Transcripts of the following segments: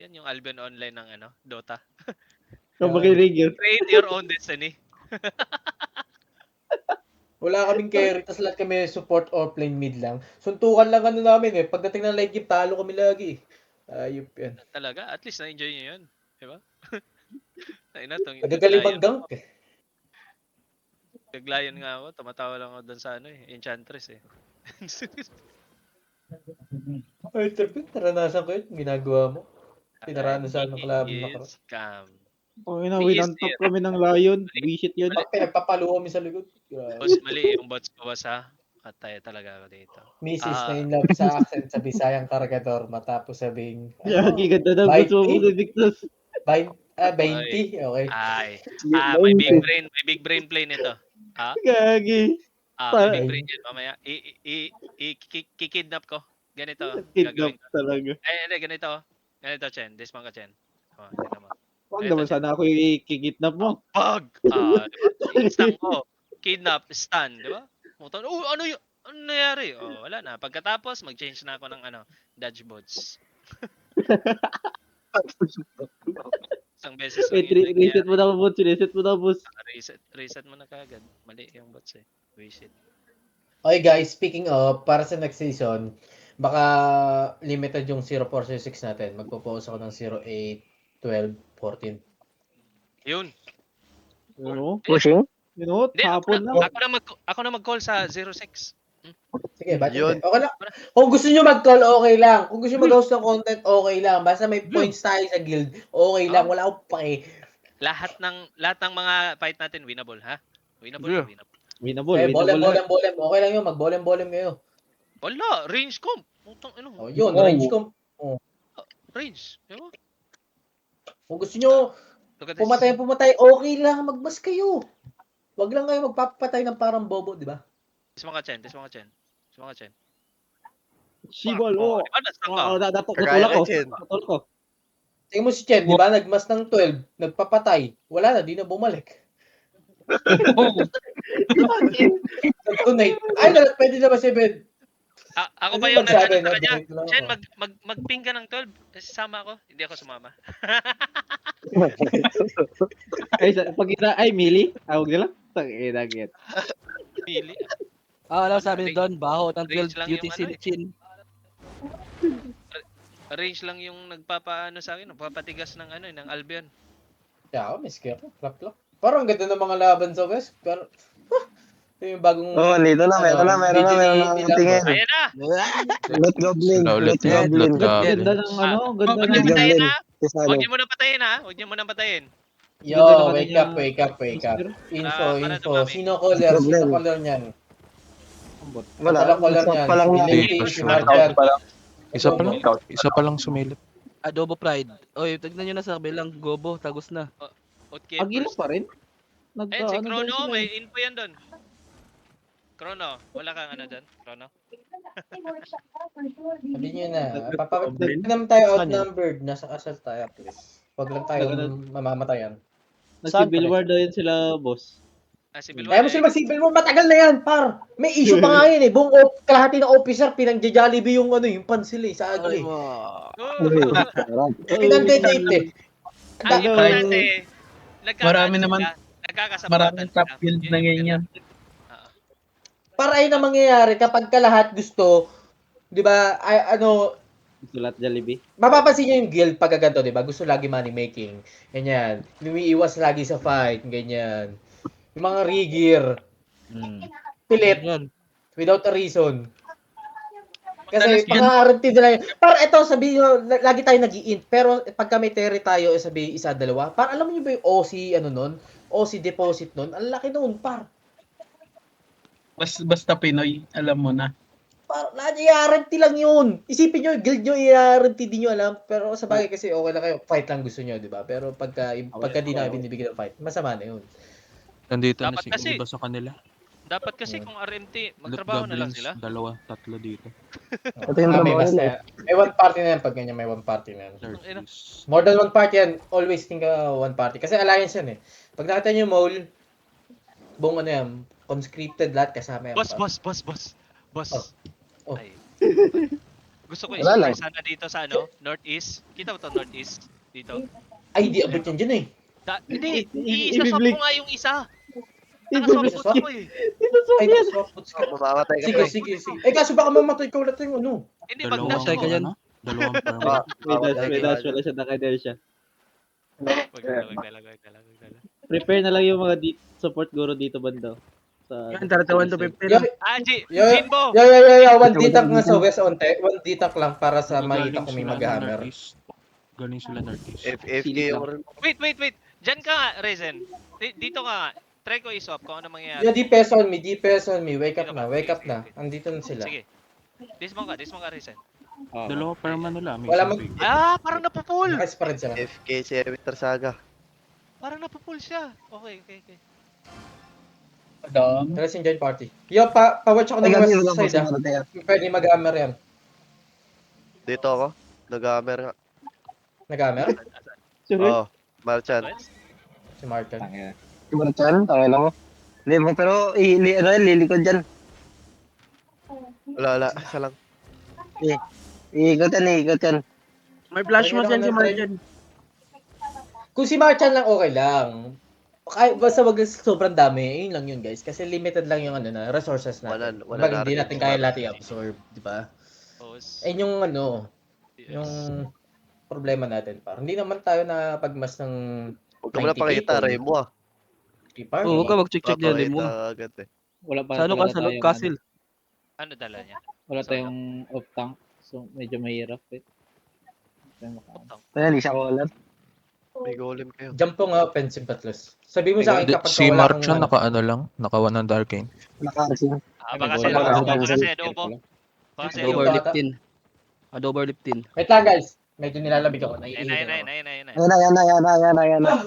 Yan yung Albion Online ng ano, Dota. Makinig yun. Create your own destiny. Wala kaming carry, tas lahat kami support or plain mid lang. Suntukan lang ano namin eh. Pagdating ng late game, talo kami lagi. Ayop yan. Talaga, at least na-enjoy nyo yun. Diba? Nagagaling mag-gank eh. Naglayan nga ako, tumatawa lang ako doon sa ano eh, Enchantress eh. Ay, Terpin, naranasan ko yun. Ginagawa mo. Pinaranasan ng kalaban na ko. Scam. Winantap kami ng Lion. Visit yun. Pinagpapalo kami sa likod. Boss, mali yung bots ko boss ha. Katay talaga ako dito. Mrs. na in love sa accent sa Bisayang Cargador matapos sabing Yagi, ganda ng gusto mo ni Victus. 20? Okay. May big brain play nito. Ha? Gagi. May big brain yan. Mamaya, kikidnap ko. Ganito. Kidnap talaga. Hindi, ganito. Ganito, Chen. Dismount ka, Chen. Ganito mo. Huwag naman sana ako ikikidnap mo. Pag! Diba? Stun ko. Kidnap, stun. Diba? Ano yun? Ano nangyari? Wala na. Pagkatapos, mag-change na ako ng dodge bots. Isang beses lang yun. Reset mo na boss. Reset mo na boss. Reset mo na kagad. Mali yung bots eh. Reset. Okay guys, speaking of, para sa next season, baka limited yung 0406 natin. Magpo-post ako ng 08, 12, 14. Yun. Ano? Pushing? Hapon na. Ako na mag-call sa 06. Sige, ba't Yun. hindi? Okay lang. Kung gusto nyo mag-call, okay lang. Kung gusto nyo mag-host ng content, okay lang. Basta may points tayo sa guild, okay lang. Wala akong pake. Lahat ng mga fight natin winnable, ha? Winnable. Winnable. Bolem. Okay lang yun. Mag-bolem kayo. Wala, range ko. Putang ino. Yun, range ko. Range, di ba? Kung gusto nyo pumatay, okay lang. Magbas kayo. Wag lang kayo magpapatay ng parang bobo, di ba? Tismo ka, Chen. Sibol, Di ba, nasaan ka? Tutulak ko. Tingnan mo si Chen, di ba? Nagmas ng 12, nagpapatay. Wala na, di na bumalik. Nag-donate. Ay, pwede na ba si Ben? Ako Ano ba yung magsabi? nag-ano sa kanya? Nag-donate lang Chen, ako. mag-ping ka ng 12. Sasama ako. Hindi ako sumama. Ay, Mili? Awag nila? Tangina. Pili. Alam sabi ni Don, baho ng Range 12 lang duty yung chin. Range lang yung nagpapaano sa akin, nagpapatigas ng ng Albion. Yeah, may scare. Plap. Parang ganda ng mga laban sa West. Pero, ito yung bagong... Dito na, meron na tingin. Ayan na! Let Goblin. Ganda ng ganda Huwag niyo ng... patayin ha! Huwag niyo muna patayin. Yo, wake up. Info. Sino caller niyan? Wala, caller shot niyan. pa lang Si Marjan. Isa pa lang sumilip. Adobo Pride. Oy, tignan nyo na sa kabilang Gobo, tagos na. Agila pa rin? Si Chrono, may info yan doon. Chrono, wala kang dyan? Chrono? Sabi niyo na. Hindi naman tayo outnumbered. Nasa assault tayo, please. Huwag lang tayo mamamatayan. Nag-civil war daw yun sila, boss. Civil Kaya War. mo sila mag-civil war, matagal na yan, par. May issue pa nga yun eh. Buong kalahati ng officer, pinang-Jollibee yung yung pansil eh, sa agli. Pinang-dedate eh. Ang importante, Marami naman. nagkakasabatan Maraming top build na ganyan. Para ayun ang mangyayari kapag lahat gusto, di ba, Sulat Jollibee. mapapansin nyo yung guild pag ganito, di ba? Gusto lagi money making. Ganyan. Lumiiwas lagi sa fight. Ganyan. Yung mga rigir. Pilit. Without a reason. Kasi pang-guarantee nila yun. Para ito, sabihin nyo, lagi tayo nag-i-int. Pero pagka may terry tayo, sabihin isa, dalawa. Para alam nyo ba yung OC, OC deposit nun? Ang laki nun, par. Basta Pinoy, alam mo na. I-guarantee lang yun. Isipin nyo, guild nyo, i-guarantee di nyo alam. Pero sa bagay kasi okay lang kayo, fight lang gusto nyo, di ba? Pero pagka di na binibigyan ng fight, masama na yun. Nandito Dapat na kasi. iba sa kanila. Dapat kasi kung RMT, magtrabaho na lang sila. 2, 3 dito. Ito yung trabaho nila. May one party na yan pag ganyan, may one party na yan. More than one party yan, always think one party. Kasi alliance yan eh. Pag nakita nyo yung mole, buong yan, conscripted lahat kasama yan. Boss. Oh. Ay. Gusto ko Wala lang. i-super sana dito sa ano, northeast. Kita mo to northeast dito. Ay, di abot yan dyan eh. Hindi, i- i-isa i-blink. ko nga yung isa. I-blink. Nakaswap ko eh. Ay, nakaswapots ka. Mamamatay ka Sige, pre. sige, sige. Eh, kaso baka mamatay ka ulit yung ano. Hindi, Dalawang mag-dash Patay ako. ka dyan. Dalawang perma. May dash wala siya, naka-dash siya. Wag na lang. Prepare na lang yung mga support guro dito banda. Sa Yan, 31 to 15. Yo, Aji, yo, Jinbo! yo, one ditak nga sa west onte. One ditak lang para sa makita kung may mag-hammer. Galing sila northeast. FFK yung rin. Wait. Diyan ka nga, Rezen. Dito ka nga. Try ko i-swap kung ano mangyayari. Yo, DPS on me. Wake up na. Andito na sila. Sige. Dismount ka, Rezen. Dalawa perma nila. May Wala isang big. Parang napupul! Nakais pa rin sila. FFK si Winter Saga. Parang napupul siya. Okay. Adam. Tara sin join party. Yo, pa-watch ako ng Ay, west wala pa side sa ah. Maratea. Pwede mag-hammer yan. Dito ako. Nag-hammer nga. Nag-hammer? Oo. Marchan. Si Martin. Marchan, tangin mo. Hindi mo, pero lilikod dyan. Wala. Isa lang. Iikot yan. May flash mo yan si Marjan. Kung si Marchan lang, okay lang. Basta wag sobrang dami, yun lang yun guys. Kasi limited lang yung resources natin. Wala Hindi na natin rin kaya yung lahat i-absorb, di ba? Eh yung yung problema natin parang hindi naman tayo na pagmas ng Huwag ka mo na pakita, Remo ah. keeper. Oo, huwag ka mag-check dyan. Di mo. Papakita agad eh. Wala pa. Sa ano ka? Sa loob castle. Ano dala niya? Wala tayong off tank. So medyo mahirap eh. Kaya hindi siya ko alam. May golem kayo. Jump po nga offensive battles. Sabi mo sa akin kapag Si wala Marchan kang naka ano lang, naka 1 ng Darkane. Naka-arcing. Baka Wala. kasi adobo. Baka kasi Adobo. adobo. Adobe liptin. Wait lang guys. Medyo nilalamig ako. Ayun na. Ayan na.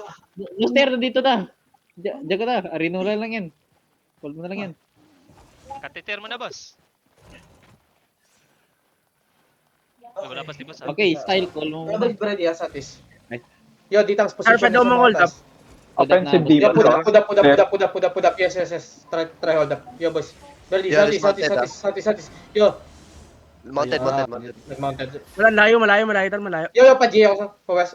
Mister, dito na. Diyan ka na. Arinula lang yan. Hold mo na lang yan. Katiter mo na, boss. Wala pa si boss. Okay, style call mo Yo, muna. ready sa this. Yo, ditang position. Arpa daw mo hold up. Offensive Yo, put up. Yes. Try hold up. Yo, boys. Ready, Yo, satis. Yo, Mounted. nag-mounted. Malayo. Yo, pa-G ako sa pa-west.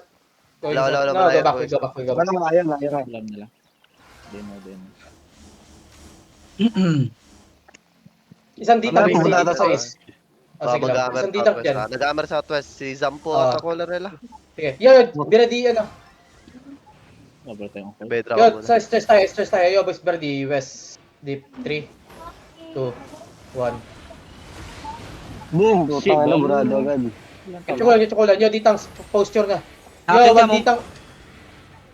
Wala, No, malayo, go back. boys. Wala mo ayaw. Alam nila. Demo. Isang dito. Wala, Isang pumunta dito ata sa sa west. Sige lang. Mag-hammer Isang dito southwest. dyan. Nag-hammer southwest. Si Zampo Ah. at Caller nila. Sige. Yo, ready, ano. Wala tayong call. Bedra Yo, ko muna. stress tayo. Yo, boys, ready, west. Deep, 3, 2, 1. Boom, putang na, burado agad. Chocolate. Yo, ditang posture na. Akin Yo, ka wag mo. ditang.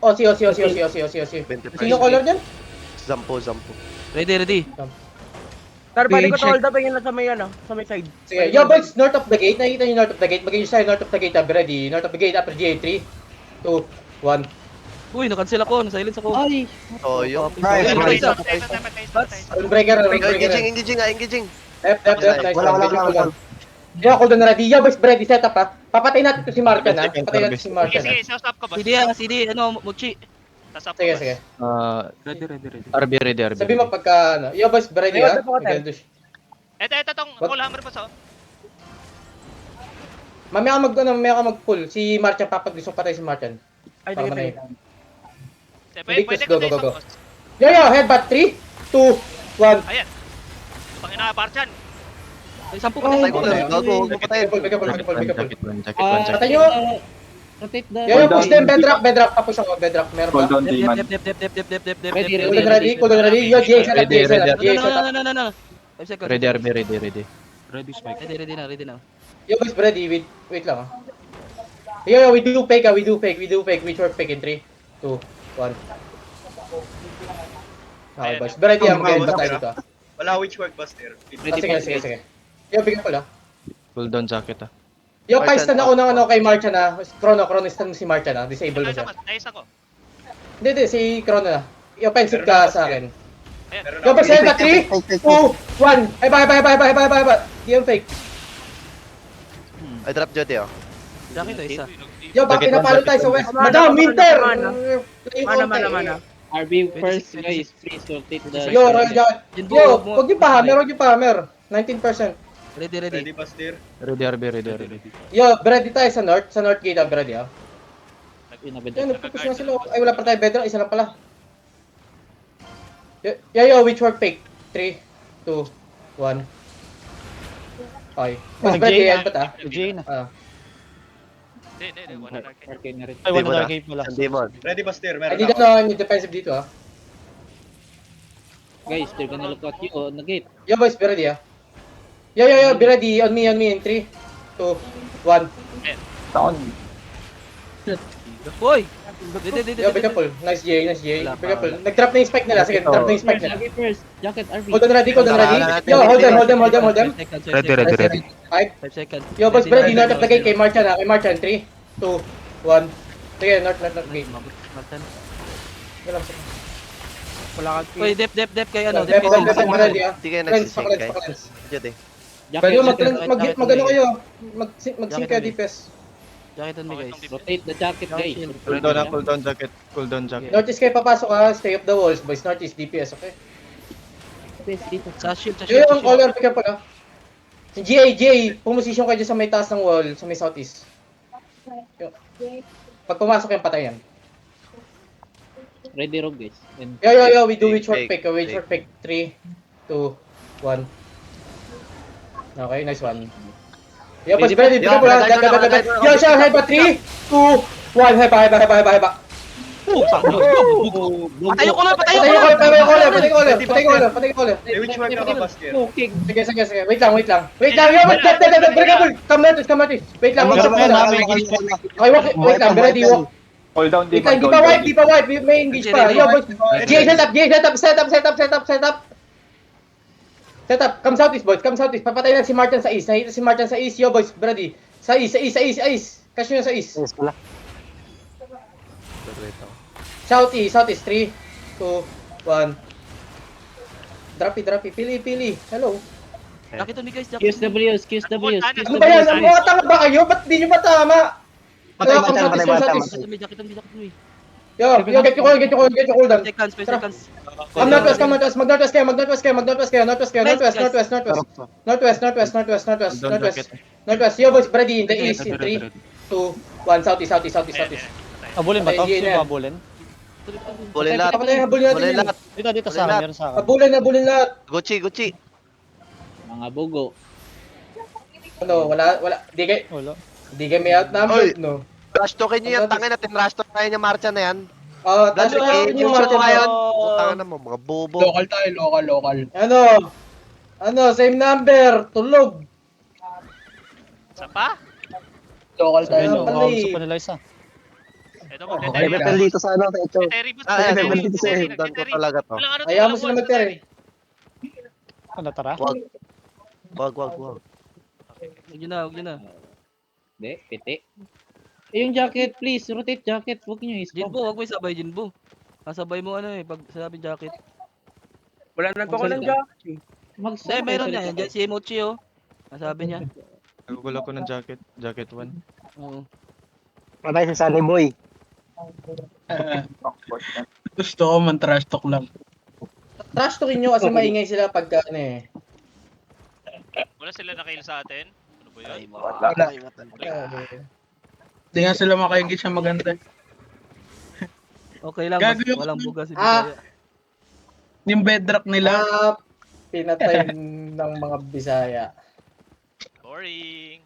Si. 25. Sino color niyan? Zampo. Ready. Sir, balik ko Check. hold up yung nasa may side. Sige. Yo, boys, north of the gate. Nakikita niyo north of the gate. Mag-inyo tayo north of the gate. Be ready. North of the gate after GA 3, 2, 1. Uy, nakancel ako. Silence ako. Ay! Toyo. Nice. Unbreaker. Engaging. Left. Nice. Wala. Yo, cooldown na ready. Yo, boys, ready. Set up ha. Papatay natin to si Marcan ha. Papatay natin si Marcan ha. Sige, stop ko, boss. CD, Muchi. Stop ko, boss. Sige. Ready. RB. Sabi mo pagka, yo, boys, ready ha. Ito, tong What? full hammer, boss, oh. Mamaya ka mag-pull. Si Marcan, gusto patay si Marcan. Ay, Para sige. manay. Pwede Go. ko tayo sa boss. Yo, headbutt. 3, 2, 1. Ayan. Pangina, Barchan. Ay, 10 Patay ko pa. na. Gago. Patay. Patay nyo. Rotate the... Yo, push them. Bedrock. Tapos ako. Bedrock. Meron ba? Dep. Ready. Cooldown ready. Yo, GA set up. No. 5 seconds. Ready. Ready spike. Ready na. Yo, boys, ready. Wait lang ha. Yo, we do fake. We short fake in 3, 2, 1. Okay, boys. Ready ha. Mag-end ba tayo dito ha? Wala witchwork buster. Sige. Yo, bigyan ko lang. Pull down jacket ah. Yo, pa-stun ako ng kay Marcha na. Chrono stun mo si Marcha na. Disable mo siya. Nice ako. Hindi, si Chrono na. Yo, offensive ka sa akin. Ayan. Yo, boys, headbutt. 3, 2, 1. Ay, bye. Di yung fake. I drop Jody oh. Jacket isa. Yo, bakit napalo tayo sa west? Madam, Winter! Mana. RB first, guys. Please rotate the... Yo, Royal Jacket. Jinbo, Yo, wag mo- huwag yung pa-hammer. 19%. Ready, ready. Ready, RB, ready. Yo, ready tayo sa north. Sa north gate, ready ah. Yan, nagpupush na sila. Ay, wala pa tayo bedrock. Isa lang pala. Yo, which work pick? 3, 2, 1. Okay. Mas ready, yan ba't ah? Jane. Ah. Hindi, wala na kayo. Arcane na rin. Ay, wala na. San Demon. Ay, dito na, yung defensive dito ah. Guys, they're gonna look at you on the gate. Yo, boys, be ready ah. Yo, be ready. On me, in 3, 2, 1. Hoy! Ready. Yo, pick up pull. Nice J. Pick up pull. Nag-drop na yung spike nila. Sige, drop na yung spike nila. Jacket first. Jacket, RB. Hold on ready. Yo, hold them. Ready. 5. 5 seconds. Yo, boys, be ready. North of the gate kay Marchan ah. Kay Marchan. 3, 2, 1. Sige, north gate. Wala lang. Wala kang Hoy, dep kay ano, Dep, dep. ready ah. Hindi kayo Friends, nagsisync, pakalens, guys. pakalens. Jody. Yo, Jacket, mag-ano kayo. Mag-sync kayo DPS. Jacket on me, guys. rotate the jacket, guys. Cooldown jacket. Northeast kayo papasok ha. Stay off the walls, boys. Northeast DPS, okay? Dito. Sa shield. Yo, yung caller, pick up pala. Si GA, pumusisyon kayo dyan sa may taas ng wall, sa may southeast. Yo. Pag pumasok yung patay yan. Ready rogue, guys. And Yo, we do which work pick. Which work pick. 3, 2, 1. Okay, nice one. Yo, boys, ready. Pick up pala. Yo, siya, heba. 3, 2, 1. Heba. Patayo ko lang. Patay ko ulit. Which one ka ba, Basker? okay. Sige. Wait lang. Yo, breakable. Come natin. Wait lang, mag-stop ka na. Okay, wait lang. Ready, walk. Hold down, Di pa wipe. May engage pa. Yo, boys. Jay, set up. Set up. Come southeast, boys. Papatay na si Martin sa east. Nakita si Martin sa east. Yo, boys. Ready. Sa east. Cash nyo sa east. Yes pala. Southeast. 3, 2, 1. Droppy. Pili. Hello. Jacket on me, guys. QSWs. Ano ba yan? Mga tanga ba kayo? Ba't di nyo ba tama? Patay, Come southeast. Jacket on me. Yo, get your cooldown. Seconds, 5 seconds. Come northwest. Mag-northwest kayo. Northwest. Yo, boys, ready in the east. In 3, 2, 1. Southeast. Abulin ba to? Sino abulin? Bulin lahat. Habulin Bulin natin. lahat. Dito sa akin, sa Habulin lahat. Gucci. Mga bugo. Ano, wala. Di kayo may outnumbered, no? Trash talkin nyo yan. Tangin natin. Trash talk tayo niya Marcha na yan. Tapos yung Yung Martin ngayon. na. Tangin na mo. Mga bobo. Local. Ano, same number. Tulog. Isa pa? Local Ano pala eh. Ito Ay, metal dito sa ano, Techo. Terry, ba't Ah, Ay, dito sa doon ko talaga to. Ayaw mo sila mag-terry. Wag. Huwag nyo na. Hindi, piti. Yung jacket, please. Rotate jacket. Huwag nyo i-spam. Jinbo, huwag mo isabay, Jinbo. Kasabay mo pag sabi jacket. Wala nang ko ng jacket. Hindi, meron niya. Yan si Emochi, oh. Sabi niya. Nagugulo ko ng jacket. Jacket 1. Oo. Patay si Sunny Boy. Gusto ko man trash talk lang. Trash talkin nyo kasi maingay sila pagka ano eh. Wala sila nakail sa atin? Ano ba yun? Wala. Hindi nga sila makaingit siya maganda. Okay lang, Gago yung- walang bugas. Yung bedrock nila. Pinatay ng mga Bisaya. Boring.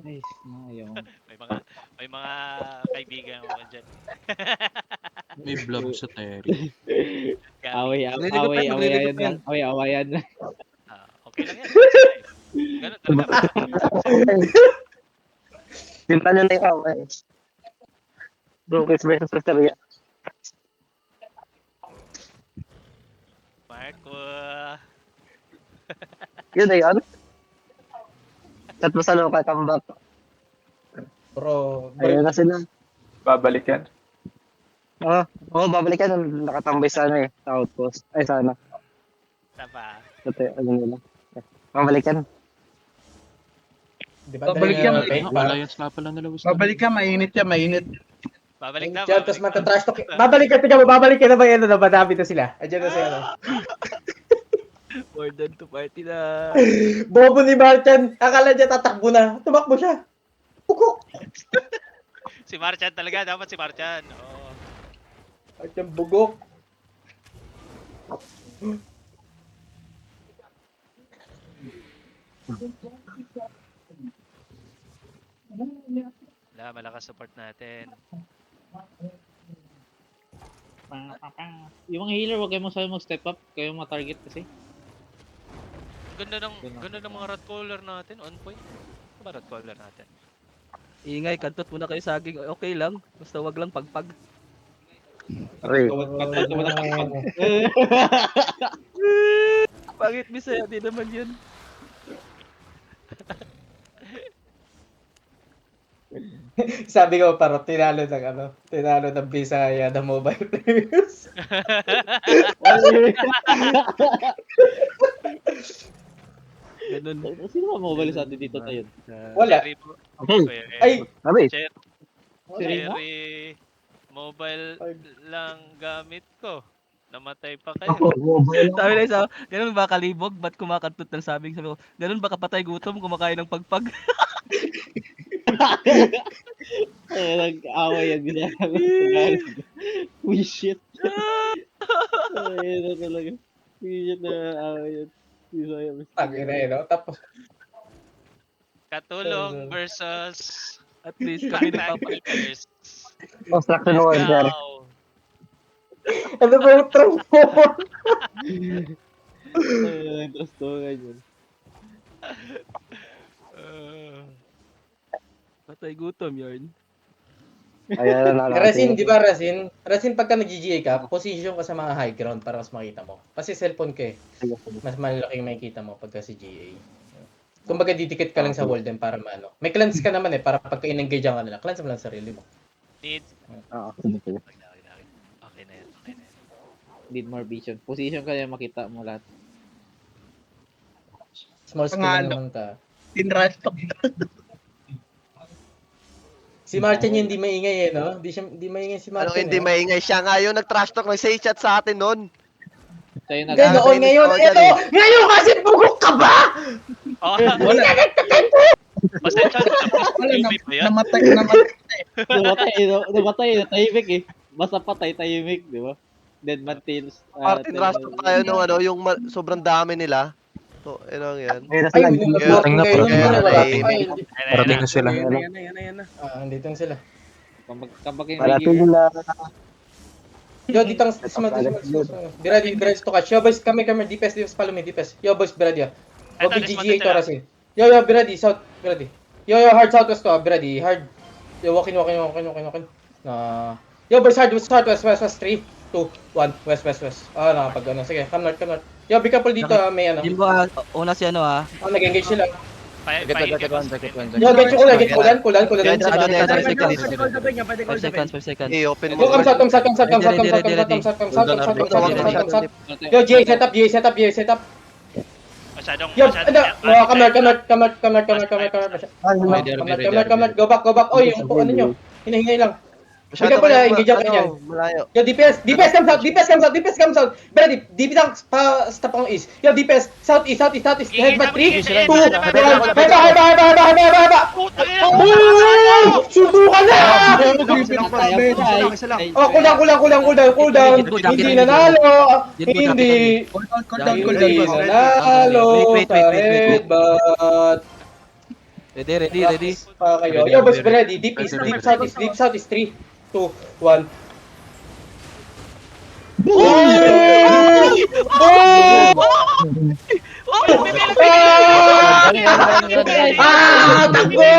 Nice. Ayaw. May mga kaibigan ako dyan. May vlog sa Terry. Awayan lang. Okay lang yan. Ganun talaga. Pinta nyo na ikaw, eh. Brokers versus Rosaria. Marco. Yun na yun. Tatlo sa local comeback. Bro, Ayun na sila. Babalik yan. Oo, babalikan. Nakatambay sa ano eh. Sa outpost. Ay, sana. Tapa. Ano nila. Babalikan. di ba Babalik yan. paint ba? Alliance nga pala nila. Babalik ka, mainit yan, mainit. Babalik na, Diyan, tapos babalik na. matatrash talk. Babalik ka na ba yan? Madami na sila. Andiyan na sila. More than to party na. Bobo ni Marchan. Akala niya tatakbo na. Tumakbo siya. Pukok. Si Marchan talaga, dapat si Marchan. Oo. Marchan bugok. Wala, malakas support natin. Yung mga healer, huwag kayo masabi mag-step up. Kayo ma-target kasi. Ganda ng mga rat caller natin, on point. Ano ba rat caller natin? Ingay, kantot muna kayo saging. Okay lang. Basta wag lang pagpag. Okay. Pangit Bisaya, di naman yun. Sabi ko, parang tinalo ng Bisaya na mobile players. Ganun. Sino ba mobile sa atin dito tayo? Wala. Cherry po. Okay. Ay! Sabi. Cherry. Mobile lang gamit ko. Namatay pa kayo. Sabi na isa, ganun ba kalibog? Ba't kumakantot ng sabing? Sabi ko, ganun ba kapatay gutom kumakain ng pagpag? Nag-away yan. We shit. Ayun na talaga. We shit na away yan. Tangin na no? Tapos, Katulong versus At least kami Attack nagpapa... Players. Construction worker. Ikaw. ano ba yung transform? Trust to ganyan. Patay gutom yun. Ayan na Rasin, di ba Rasin? Rasin, pagka nag-GGA ka, position ka sa mga high ground para mas makita mo. Kasi cellphone ka eh. Mas malaki yung makikita mo pagka si GA. Kumbaga didikit ka lang sa wall din para maano. May cleanse ka naman eh, para pagka in-engage ka nila, cleanse mo lang sarili mo. Need. Oo, sige, sige. Okay na yan. Okay na yan. Need more vision. Position ka na makita mo lahat. Small skill lang Pangalo. naman ka. Tinrush talk. Si Martin yung hindi maingay eh, no? Hindi maingay si Martin. Anong hindi maingay siya nga yun, nag-trash talk, nag-say chat sa atin nun. Tayo na Ganoon ngayon. Oh, yan Ito! Ngayon kasi bugok ka ba? Oh, Wala. pasensya na. Wala, Yubi ba yan? namatay. namatay, tahimik eh. Basta patay, tahimik, di ba? Dead man tails. Martin trash talk tayo nung ano, yung sobrang dami nila. So, ano yan. Ayun na Ay, sila. hindi Yun, nag-voting na, ngayon. parating Wala, na, wala. tahimik. Ay, hindi. Parating na sila. Yan na. Andito na sila. Kapag yung Parating nila. Yo, ditang Be ready to catch. Yo, boys, kami, DPS, follow me, DPS. Yo, boys, be ready. Wag Eto, GGA to sila. Rasin. Yo, be ready, south, be ready. Yo, hard southwest to, be ready, hard. Yo, walking. Yo, boys, hard, west, 3, 2, 1, west. Nakapag ano, sige, come north. Yo, be careful dito, may ano. Jimbo, una si ano ah. Nag-engage sila. Jacket one. Yo, get yung kulan. Five seconds. Okay, open Yo, mo. come south. Yo, GA setup. Masyadong, Yo, come north. Go back. Oy, yung ano nyo. Hinahinay lang. Bigyan ko na, engage ako niyan. Malayo. Yo, DPS comes out. Ready, DPS ang stop ang east. Yo, DPS, southeast. Head back 3, 2, 1. Heba. Subukan na! Oh, cool down. Hindi nanalo. Hindi Cool down. nanalo. Wait. Headbutt. Ready. Pa kayo. Yo, boys, ready. Deep southeast 3, 2, 1. Takbo!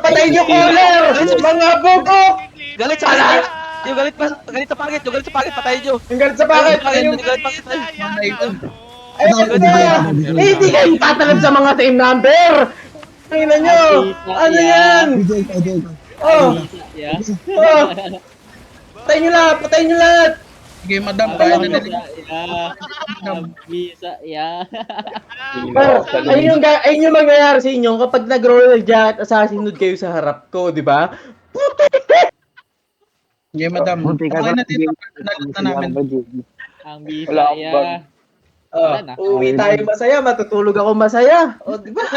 Patayin niyo caller! Mga bugok! Galit sa pangit! Yung galit sa pangit, patayin nyo! Yung galit sa bakit? Yung Yung... galit pangit, Ayun na! Hindi kayo tatalab sa mga team number! Tingnan nyo! Ano yan? Oh! Yeah. Oh! Patayin nyo lahat! Sige, madam. Kaya na nila. Bisa, yeah. Ayun yung mangyayari sa inyo kapag nag-roll jacket assassin kayo sa harap ko, di ba? Puto Sige, madam. Buti ka Okay sa na dito. Nagot na namin. Ang Wala akong bag. Bisaya. Wala na. Uwi tayo masaya, matutulog ako masaya. O, di ba?